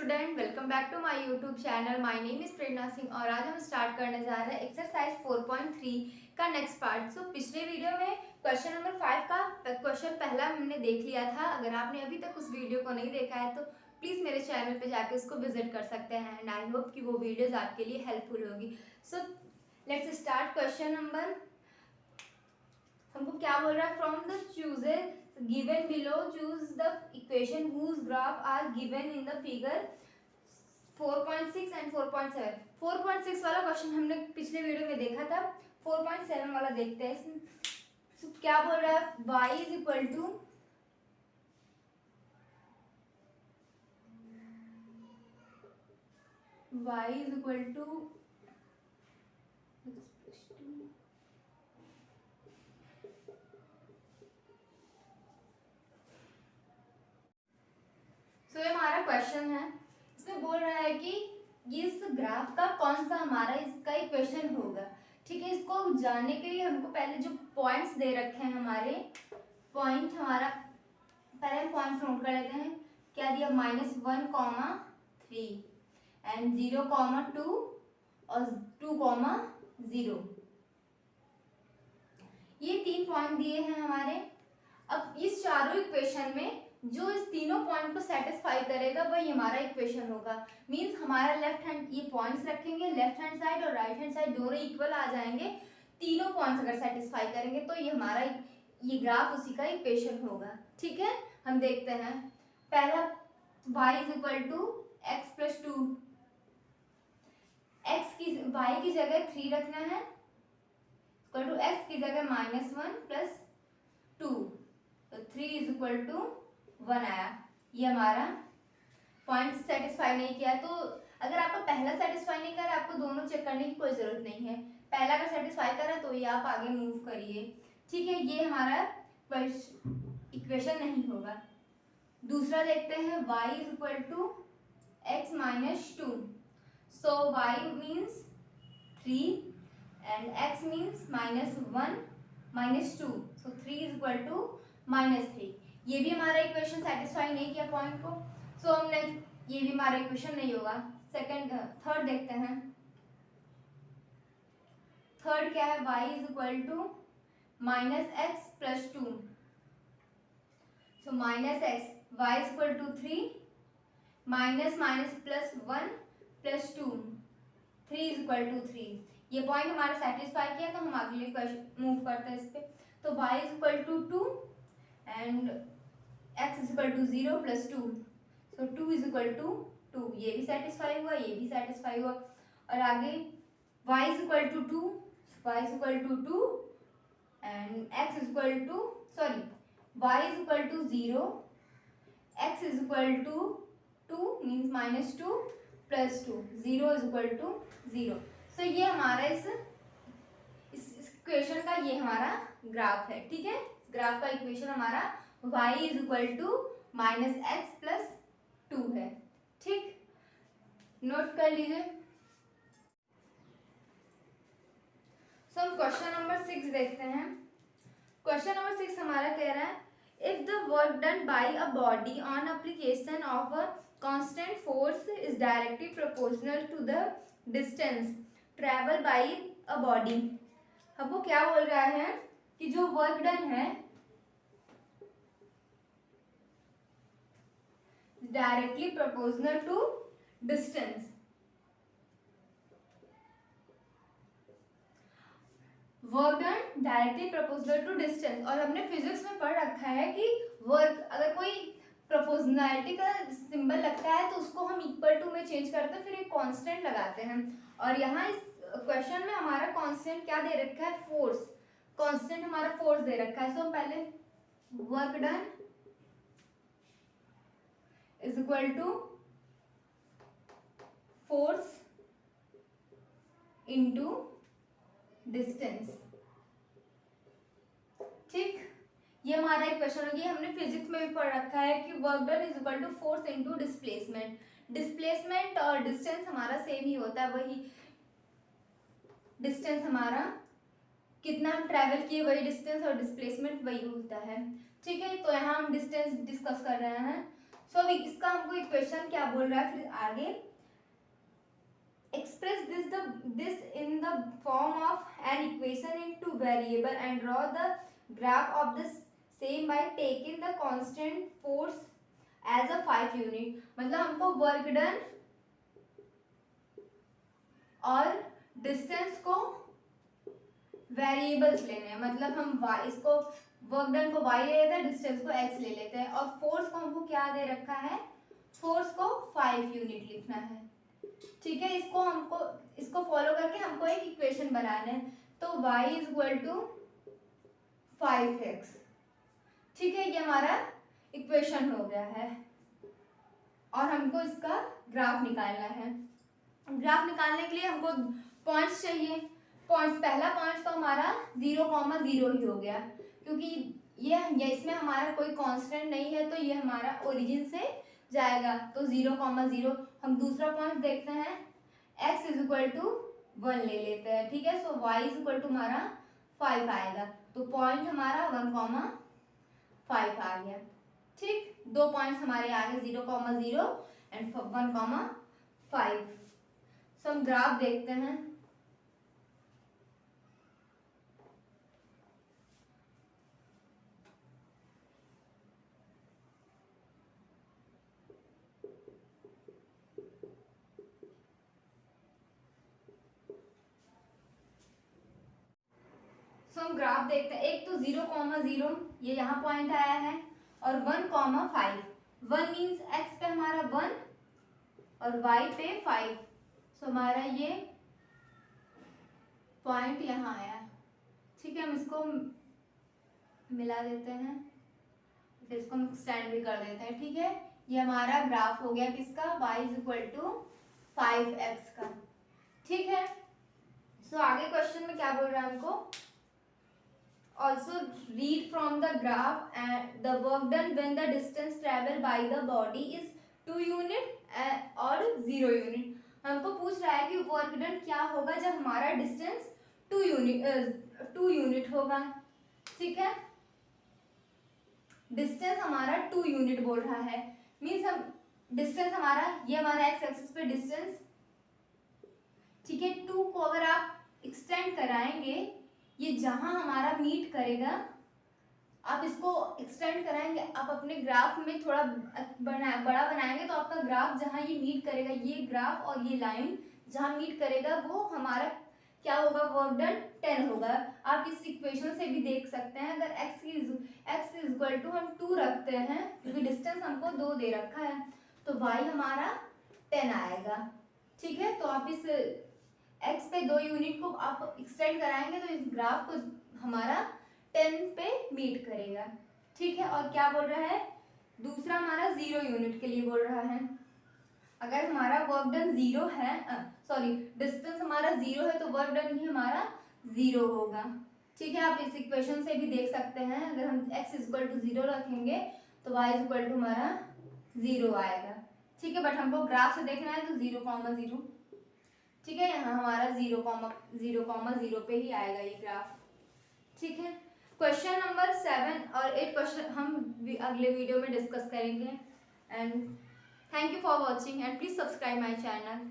Student, welcome back to my YouTube channel. My name is Prerna Singh और आज हम start करने जा रहे हैं एक्सरसाइज 4.3 का नेक्स्ट पार्ट। सो पिछले वीडियो में क्वेश्चन नंबर 5 का क्वेश्चन पहला हमने देख लिया था। अगर आपने अभी तक उस वीडियो को नहीं देखा है तो प्लीज़ मेरे चैनल पे जाके उसको विजिट कर सकते हैं एंड आई होप कि वो वीडियोज आपके लिए हेल्पफुल होगी। So let's start. Question number हमको क्या बोल रहा है, from the chooses given below choose the equation whose graph are given in the figure 4.6 and 4.7। 4.6 वाला क्वेश्चन हमने पिछले वीडियो में देखा था। 4.7 वाला देखते हैं। इसमें क्या बोल रहा है, y इज इक्वल टू तो ये हमारा क्वेश्चन है। इसमें बोल रहा है कि इस ग्राफ का कौन सा हमारा इसका इक्वेशन होगा। ठीक है, इसको जानने के लिए हमको पहले जो पॉइंट्स दे रखे हैं हमारे पॉइंट, हमारा पहले हम पॉइंट्स नोट कर लेते हैं। क्या दिया, -1,3 एंड 0,2 और 2,0। ये 3 पॉइंट दिए हैं हमारे। अब इस चारों इक्वेशन में जो इस तीनों पॉइंट को सेटिस्फाई करेगा वही हमारा इक्वेशन होगा। मींस हमारा लेफ्ट हैंड, ये पॉइंट्स रखेंगे लेफ्ट हैंड साइड और राइट हैंड साइड दोनों इक्वल आ जाएंगे। तीनों पॉइंट्स अगर सेटिस्फाई करेंगे तो ये हमारा ये ग्राफ उसी का इक्वेशन होगा। ठीक है, हम देखते हैं। पहला y is equal to x plus 2। y की जगह 3 रखना है, इक्वल टू x की जगह -1 प्लस 2, तो 3 इज इक्वल टू 1 आया। ये हमारा पॉइंट सेटिस्फाई नहीं किया। तो अगर आपका पहला सेटिस्फाई नहीं कर रहा, आपको दोनों चेक करने की कोई जरूरत नहीं है। पहला अगर सेटिस्फाई कर रहा है तो ये आप आगे मूव करिए। ठीक है, ये हमारा इक्वेशन नहीं होगा। दूसरा देखते हैं, y is equal to x minus 2। So y means 3 and x means -1 minus 2, so 3 is equal to -3। ये भी हमारा इक्वेशन सेटिस्फाई नहीं किया पॉइंट को, सो हमने ये भी हमारा इक्वेशन नहीं होगा। थर्ड देखते हैं। थर्ड क्या है, y is equal to -x plus 2। So -x, y is equal to 3 minus plus 1 plus 2, 3 is equal to 3। ये पॉइंट हमारा सेटिस्फाई किया तो हम अगले क्वेश्चन मूव करते हैं इस पे। तो y is equal to 2 and x is equal to 0 plus 2, so 2 is equal to 2। ये भी सेटिस्फाई हुआ, ये भी सेटिस्फाई हुआ। और आगे y is equal to 2, y is equal to 2 and x is equal to y is equal to 0, x is equal to 2 means -2 plus 2, 0 is equal to 0। So ये हमारा इस इक्वेशन का ये हमारा ग्राफ है। ठीक है, ग्राफ का इक्वेशन हमारा y is equal to -x plus 2 है। ठीक, नोट कर लीजिए। सो हम क्वेश्चन नंबर 6 देखते हैं। क्वेश्चन नंबर 6 हमारा कह रहा है, if the work done by a body on application of a constant force is directly proportional to the distance travel by a body. अब वो क्या बोल रहा है कि जो वर्क डन है directly proportional to distance. Work done directly proportional to distance. और हमने फिजिक्स में पढ़ रखा है कि वर्क अगर कोई प्रोपोर्शनैलिटी का सिंबल लगता है तो उसको हम इक्वल टू में चेंज करते हैं, फिर एक कांस्टेंट लगाते हैं। और यहाँ इस क्वेश्चन में हमारा कांस्टेंट क्या दे रखा है, फोर्स। कांस्टेंट हमारा फोर्स दे रखा है। सो पहले work done is equal to force into distance. ठीक, ये हमारा एक क्वेश्चन हो गया। हमने फिजिक्स में भी पढ़ रखा है कि work done is equal to force into displacement. Displacement और डिस्टेंस हमारा सेम ही होता है, वही डिस्टेंस हमारा कितना हम ट्रैवल किए वही डिस्टेंस और डिस्प्लेसमेंट वही होता है। ठीक है, तो यहाँ हम डिस्टेंस डिस्कस कर रहे हैं। सो अभी इसका हमको इक्वेशन क्या बोल रहा है फिर आगे, express this in the form of an equation in two variable and draw the graph of the same by taking the constant force as a 5 unit। मतलब हमको वर्क डन और डिस्टेंस को वेरिएबल्स लेने हैं, मतलब हम y इसको work done को y ले लेते हैं, डिस्टेंस को x ले लेते हैं, और फोर्स को हमको क्या दे रखा है, फोर्स को 5 यूनिट लिखना है। ठीक है, इसको फॉलो करके हमको एक इक्वेशन बनाना है। तो y is equal to 5x। ठीक है, ये हमारा इक्वेशन हो गया है और हमको इसका ग्राफ निकालना है। ग्राफ निकालने के लिए हमको पॉइंट्स चाहिए। पॉइंट्स, पहला पॉइंट तो हमारा 0,0 ही हो गया, क्योंकि ये इसमें हमारा कोई कांस्टेंट नहीं है, तो ये हमारा ओरिजिन से जाएगा, तो 0,0। हम दूसरा पॉइंट देखते हैं, x इज इक्वल टू 1 ले लेते हैं। ठीक है, सो y इज इक्वल टू हमारा 5 आएगा, तो पॉइंट हमारा 1,5 आ गया। ठीक, दो पॉइंट्स हमारे आ गए 0,0 एंड 1,5। सो हम ग्राफ देखते हैं। हम ग्राफ देखते हैं। एक तो 0,0 ये यहाँ पॉइंट आया है, और 1,5। 1 मीन्स x पे हमारा 1 और y पे 5। सो हमारा ये पॉइंट यहाँ आया। ठीक है, हम इसको मिला देते हैं, फिर इसको हम एक्सटेंड भी कर देते हैं। ठीक है, ये हमारा ग्राफ हो गया किसका, y is equal to 5x का। ठीक है, सो आगे क्वेश्चन में क्या बोल रहा है हमको, also read from the graph and the work done when the distance traveled by the body is 2 unit और 0 unit। हमको पूछ रहा है कि वर्क डन क्या होगा जब हमारा डिस्टेंस 2 यूनिट होगा। ठीक है, डिस्टेंस हमारा 2 यूनिट बोल रहा है, मीन्स हम डिस्टेंस हमारा, ये हमारा एक्स एक्सिस पे डिस्टेंस। ठीक है, 2 को अगर आप एक्सटेंड कराएंगे, ये जहां हमारा मीट करेगा, आप इसको एक्सटेंड कराएंगे, आप अपने ग्राफ में थोड़ा बड़ा बनाएंगे, तो आपका ग्राफ जहां ये मीट करेगा, ये ग्राफ और ये लाइन जहां मीट करेगा, वो हमारा क्या होगा, वर्क डन 10 होगा। आप इस इक्वेशन से भी देख सकते हैं, अगर x इज इक्वल टू हम 2 रखते हैं, क्योंकि डिस्टेंस हमको 2 दे रखा है, तो y हमारा 10 आएगा। ठीक है, तो आप इस x पे 2 यूनिट को आप एक्सटेंड कराएंगे, तो इस ग्राफ को हमारा 10 पे मीट करेगा। ठीक है, और क्या बोल रहा है, दूसरा हमारा 0 यूनिट के लिए बोल रहा है। अगर हमारा वर्क डन 0 है, सॉरी डिस्टेंस हमारा 0 है, तो वर्क डन भी हमारा 0 होगा। ठीक है, आप इस इक्वेशन से भी देख सकते हैं, अगर हम x इज इक्वल टू 0 रखेंगे, तो y इज इक्वल टू हमारा 0 आएगा। ठीक है, बट हमको ग्राफ से देखना है, तो 0,0। ठीक है, यहाँ हमारा 0,0 पे ही आएगा ये ग्राफ। ठीक है, क्वेश्चन नंबर 7 और 8 क्वेश्चन हम अगले वीडियो में डिस्कस करेंगे। And thank you for watching and please subscribe my channel.